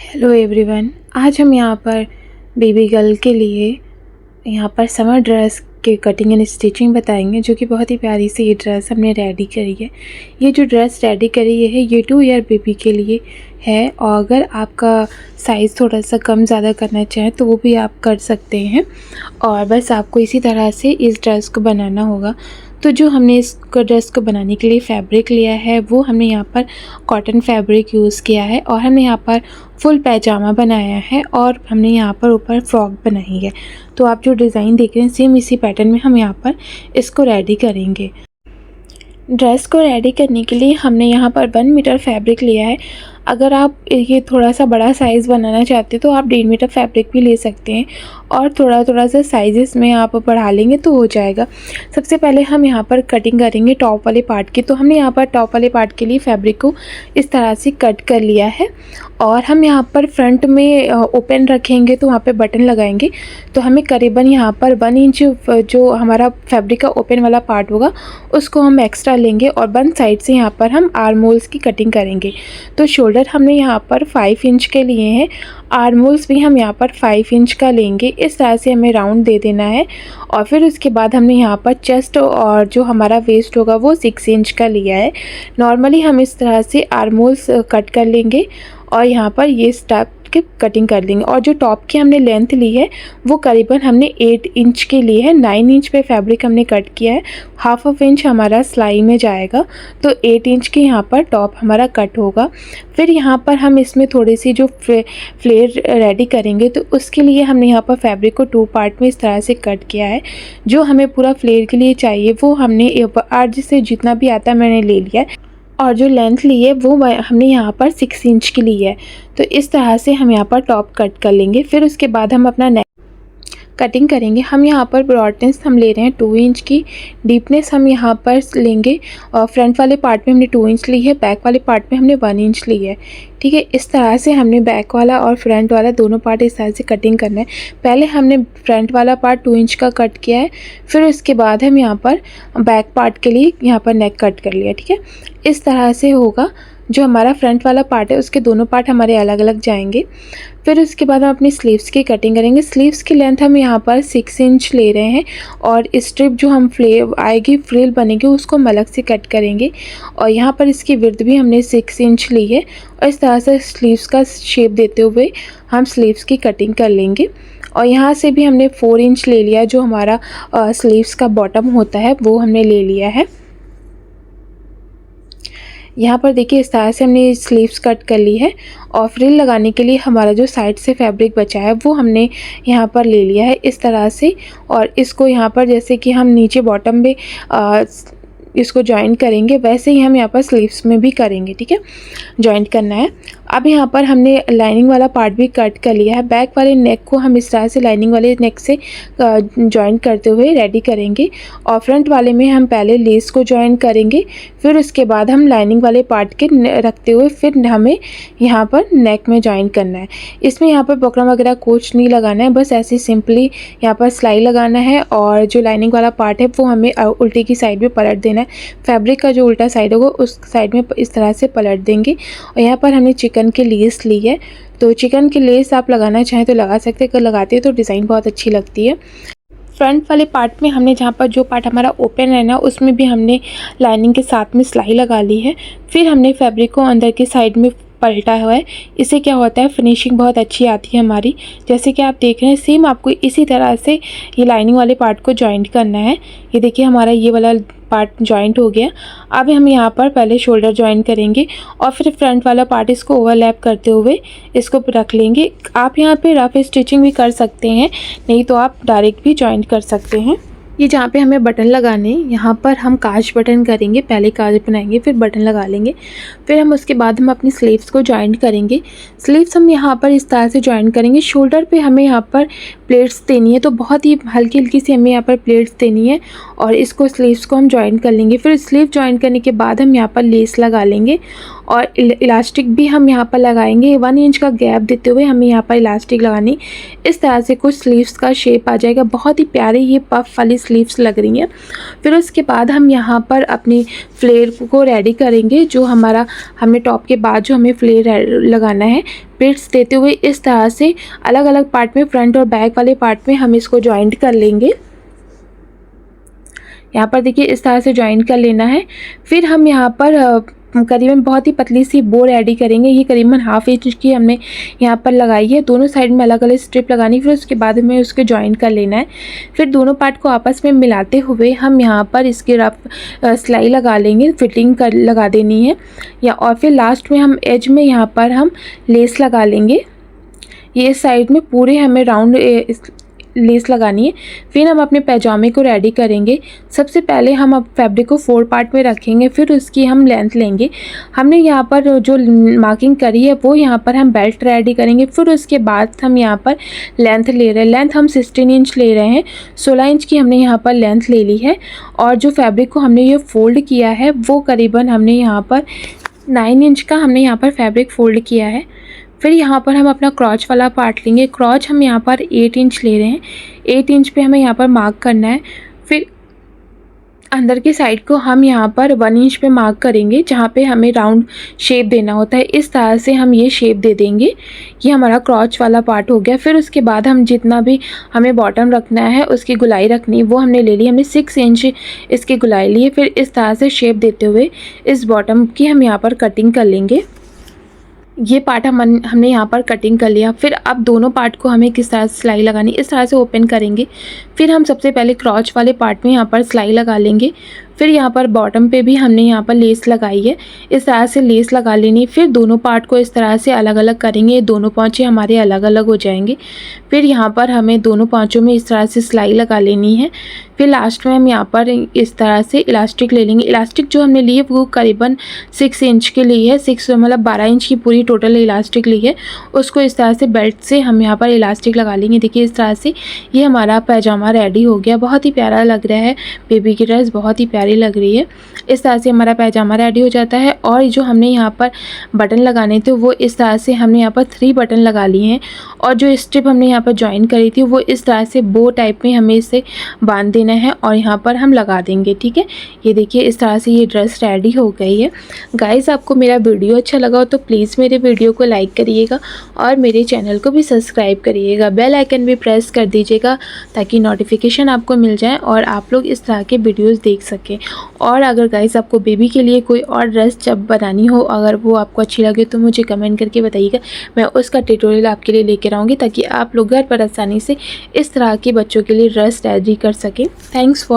Hello everyone, आज हम यहाँ पर बेबी गर्ल के लिए यहाँ पर समर ड्रेस के कटिंग एंड स्टिचिंग बताएंगे, जो कि बहुत ही प्यारी सी ये ड्रेस हमने रेडी करी है। ये जो ड्रेस रेडी करी है ये 2 ईयर बेबी के लिए है, और अगर आपका साइज़ थोड़ा सा कम ज़्यादा करना चाहें तो वो भी आप कर सकते हैं। और बस आपको इसी तरह से इस ड्रेस को बनाना होगा। तो जो हमने इस ड्रेस को बनाने के लिए फैब्रिक लिया है वो हमने यहाँ पर कॉटन फैब्रिक यूज़ किया है, और हमने यहाँ पर फुल पैजामा बनाया है, और हमने यहाँ पर ऊपर फ्रॉक बनाई है। तो आप जो डिज़ाइन देख रहे हैं सेम इसी पैटर्न में हम यहाँ पर इसको रेडी करेंगे। ड्रेस को रेडी करने के लिए हमने यहाँ पर 1 मीटर फैब्रिक लिया है। अगर आप ये थोड़ा सा बड़ा साइज़ बनाना चाहते हैं तो आप 1.5 मीटर फैब्रिक भी ले सकते हैं, और थोड़ा थोड़ा सा साइज़ में आप बढ़ा लेंगे तो हो जाएगा। सबसे पहले हम यहाँ पर कटिंग करेंगे टॉप वाले पार्ट की। तो हमने यहाँ पर टॉप वाले पार्ट के लिए फैब्रिक को इस तरह से कट कर लिया है, और हम यहाँ पर फ्रंट में ओपन रखेंगे तो वहाँ पे बटन लगाएंगे। तो हमें करीबन यहाँ पर 1 इंच जो हमारा फैब्रिक का ओपन वाला पार्ट होगा उसको हम एक्स्ट्रा लेंगे, और 1 साइड से यहाँ पर हम आर्म होल्स की कटिंग करेंगे। तो शोल्डर हमने यहाँ पर 5 इंच के लिए हैं, आर्म होल्स भी हम यहाँ पर 5 इंच का लेंगे। इस तरह से हमें राउंड दे देना है, और फिर उसके बाद हमने यहाँ पर चेस्ट और जो हमारा वेस्ट होगा वो 6 इंच का लिया है। नॉर्मली हम इस तरह से आर्म होल्स कट कर लेंगे, और यहाँ पर ये स्टेप की कटिंग कर लेंगे। और जो टॉप की हमने लेंथ ली है वो करीबन हमने 8 इंच के लिए है। 9 इंच पे फैब्रिक हमने कट किया है, ½ इंच हमारा सिलाई में जाएगा, तो 8 इंच के यहाँ पर टॉप हमारा कट होगा। फिर यहाँ पर हम इसमें थोड़ी सी जो फ्लेयर रेडी करेंगे, तो उसके लिए हमने यहाँ पर फैब्रिक को 2 पार्ट में इस तरह से कट किया है। जो हमें पूरा फ्लेयर के लिए चाहिए वो हमने 8 से जितना भी आता है मैंने ले लिया है, और जो लेंथ ली है वो हमने यहाँ पर 6 इंच की ली है। तो इस तरह से हम यहाँ पर टॉप कट कर लेंगे। फिर उसके बाद हम अपना नेक कटिंग करेंगे। हम यहाँ पर ब्रॉडनेस हम ले रहे हैं 2 इंच की, डीपनेस हम यहाँ पर लेंगे, और फ्रंट वाले पार्ट में हमने 2 इंच ली है, बैक वाले पार्ट में हमने 1 इंच ली है। ठीक है, इस तरह से हमने बैक वाला और फ्रंट वाला दोनों पार्ट इस तरह से कटिंग करना है। पहले हमने फ्रंट वाला पार्ट 2 इंच का कट किया है, फिर उसके बाद हम यहाँ पर बैक पार्ट के लिए यहाँ पर नेक कट कर लिया। ठीक है, इस तरह से होगा। जो हमारा फ्रंट वाला पार्ट है उसके दोनों पार्ट हमारे अलग अलग जाएंगे। फिर उसके बाद हम अपनी स्लीव्स की कटिंग करेंगे। स्लीव्स की लेंथ हम यहाँ पर 6 इंच ले रहे हैं, और स्ट्रिप जो हम आएगी फ्रिल बनेगी उसको हम अलग से कट करेंगे। और यहाँ पर इसकी विड्थ भी हमने 6 इंच ली है, और इस तरह से स्लीव्स का शेप देते हुए हम स्लीव्स की कटिंग कर लेंगे। और यहाँ से भी हमने 4 इंच ले लिया, जो हमारा स्लीव्स का बॉटम होता है वो हमने ले लिया है। यहाँ पर देखिए इस तरह से हमने स्लीव्स कट कर ली है, और फ्रिल लगाने के लिए हमारा जो साइड से फैब्रिक बचा है वो हमने यहाँ पर ले लिया है इस तरह से। और इसको यहाँ पर जैसे कि हम नीचे बॉटम में इसको जॉइन करेंगे वैसे ही हम यहाँ पर स्लीव्स में भी करेंगे। ठीक है, जॉइंट करना है। अब यहाँ पर हमने लाइनिंग वाला पार्ट भी कट कर लिया है। बैक वाले नेक को हम इस तरह से लाइनिंग वाले नेक से जॉइंट करते हुए रेडी करेंगे, और फ्रंट वाले में हम पहले लेस को जॉइन करेंगे, फिर उसके बाद हम लाइनिंग वाले पार्ट के रखते हुए फिर हमें यहाँ पर नेक में जॉइन करना है। इसमें यहाँ पर बकरम वगैरह कुछ नहीं लगाना है, बस ऐसे सिंपली यहाँ पर सिलाई लगाना है, और जो लाइनिंग वाला पार्ट है वो हमें उल्टी की साइड में पलट देना है। फैब्रिक का जो उल्टा साइड होगा उस साइड में इस तरह से पलट देंगे। और यहाँ पर हमने चिकन की लेस ली है, तो चिकन की लेस आप लगाना चाहें तो लगा सकते हैं, अगर लगाते हैं तो डिज़ाइन बहुत अच्छी लगती है। फ्रंट वाले पार्ट में हमने जहाँ पर जो पार्ट हमारा ओपन है ना उसमें भी हमने लाइनिंग के साथ में सिलाई लगा ली है। फिर हमने फैब्रिक को अंदर की साइड में पलटा हुआ है। इससे क्या होता है, फिनिशिंग बहुत अच्छी आती है हमारी। जैसे कि आप देख रहे हैं सेम आपको इसी तरह से ये लाइनिंग वाले पार्ट को जॉइंट करना है। ये देखिए हमारा ये वाला पार्ट जॉइंट हो गया। अब हम यहाँ पर पहले शोल्डर जॉइन करेंगे, और फिर फ्रंट वाला पार्ट इसको ओवरलैप करते हुए इसको रख लेंगे। आप यहाँ पे रफ स्टिचिंग भी कर सकते हैं, नहीं तो आप डायरेक्ट भी जॉइंट कर सकते हैं। ये जहाँ पे हमें बटन लगाने, यहाँ पर हम काज बटन करेंगे, पहले काज बनाएंगे फिर बटन लगा लेंगे। फिर हम उसके बाद हम अपनी स्लीव्स को जॉइंट करेंगे। स्लीव्स हम यहाँ पर इस तरह से जॉइंट करेंगे। शोल्डर पे हमें यहाँ पर प्लेट्स देनी है, तो बहुत ही हल्की हल्की सी हमें यहाँ पर प्लेट्स देनी है, और इसको स्लीव्स को हम जॉइंट कर लेंगे। फिर स्लीव जॉइंट करने के बाद हम यहाँ पर लेस लगा लेंगे, और इलास्टिक भी हम यहाँ पर लगाएंगे। 1 इंच का गैप देते हुए हमें यहाँ पर इलास्टिक लगानी। इस तरह से कुछ स्लीव्स का शेप आ जाएगा। बहुत ही प्यारे ये पफ वाली स्लीव्स लग रही हैं। फिर उसके बाद हम यहाँ पर अपनी फ्लेयर को रेडी करेंगे। जो हमने टॉप के बाद जो हमें फ्लेयर लगाना है प्लिट्स देते हुए इस तरह से अलग अलग पार्ट में, फ्रंट और बैक वाले पार्ट में हम इसको जॉइंट कर लेंगे। यहाँ पर देखिए इस तरह से जॉइंट कर लेना है। फिर हम यहाँ पर करीबन बहुत ही पतली सी बो रेडी करेंगे। ये करीबन 1/2 इंच की हमने यहाँ पर लगाई है। दोनों साइड में अलग अलग स्ट्रिप लगानी, फिर उसके बाद हमें उसके जॉइंट कर लेना है। फिर दोनों पार्ट को आपस में मिलाते हुए हम यहाँ पर इसके रफ सिलाई लगा लेंगे, फिटिंग कर लगा देनी है और फिर लास्ट में हम एज में यहाँ पर हम लेस लगा लेंगे। ये साइड में पूरे हमें राउंड लेस लगानी है। फिर हम अपने पैजामे को रेडी करेंगे। सबसे पहले हम अब फैब्रिक को 4 पार्ट में रखेंगे, फिर उसकी हम लेंथ लेंगे। हमने यहाँ पर जो मार्किंग करी है वो यहाँ पर हम बेल्ट रेडी करेंगे। फिर उसके बाद हम यहाँ पर लेंथ ले रहे हैं। लेंथ हम 16 इंच ले रहे हैं। 16 इंच की हमने यहाँ पर लेंथ ले ली है और जो फैब्रिक को हमने ये फोल्ड किया है वो करीबन हमने यहाँ पर 9 इंच का हमने यहाँ पर फैब्रिक फोल्ड किया है। फिर यहाँ पर हम अपना क्रॉच वाला पार्ट लेंगे। क्रॉच हम यहाँ पर 8 इंच ले रहे हैं। 8 इंच पे हमें यहाँ पर मार्क करना है। फिर अंदर की साइड को हम यहाँ पर 1 इंच पे मार्क करेंगे, जहाँ पे हमें राउंड शेप देना होता है। इस तरह से हम ये शेप दे देंगे। ये हमारा क्रॉच वाला पार्ट हो गया। फिर उसके बाद हम जितना भी हमें बॉटम रखना है, उसकी गुलाई रखनी, वो हमने ले ली। हमने 6 इंच इसकी गुलाई ली है। फिर इस तरह से शेप देते हुए इस बॉटम की हम यहाँ पर कटिंग कर लेंगे। ये पार्ट हमने यहाँ पर कटिंग कर लिया। फिर अब दोनों पार्ट को हमें किस तरह से सिलाई लगानी, इस तरह से ओपन करेंगे। फिर हम सबसे पहले क्रॉच वाले पार्ट में यहाँ पर सिलाई लगा लेंगे। फिर यहाँ पर बॉटम पे भी हमने यहाँ पर लेस लगाई है। इस तरह से लेस लगा लेनी। फिर दोनों पार्ट को इस तरह से अलग अलग करेंगे। दोनों पाँचे हमारे अलग अलग हो जाएंगे। फिर यहाँ पर हमें दोनों पाँचों में इस तरह से सिलाई लगा लेनी है। फिर लास्ट में हम यहाँ पर इस तरह से इलास्टिक ले लेंगे। इलास्टिक जो हमने ली है वो करीबन 6 इंच के लिए है। 6 मतलब 12 इंच की पूरी टोटल इलास्टिक ली है। उसको इस तरह से बेल्ट से हम यहाँ पर इलास्टिक लगा लेंगे। देखिए इस तरह से ये हमारा पैजामा रेडी हो गया। बहुत ही प्यारा लग रहा है। बेबी की ड्रेस बहुत ही प्यारी लग रही है। इस तरह से हमारा पैजामा रेडी हो जाता है। और जो हमने यहाँ पर बटन लगाने थे वो इस तरह से हमने यहाँ पर 3 बटन लगा लिए हैं। और जो स्ट्रिप हमने यहाँ पर ज्वाइन करी थी वो इस तरह से बो टाइप में हमें इसे बांध देना है और यहाँ पर हम लगा देंगे। ठीक है, ये देखिए इस तरह से ये ड्रेस रेडी हो गई है। गाइस, आपको मेरा वीडियो अच्छा लगा हो तो प्लीज़ मेरे वीडियो को लाइक करिएगा और मेरे चैनल को भी सब्सक्राइब करिएगा। बेल आइकन भी प्रेस कर दीजिएगा ताकि नोटिफिकेशन आपको मिल जाए और आप लोग इस तरह के वीडियोज़ देख सकें। और अगर गाइस आपको बेबी के लिए कोई और ड्रेस जब बनानी हो, अगर वो आपको अच्छी लगे तो मुझे कमेंट करके बताइएगा। मैं उसका ट्यूटोरियल आपके लिए लेकर आऊँगी ताकि आप लोग घर पर आसानी से इस तरह के बच्चों के लिए ड्रेस रेडी कर सकें। Thanks for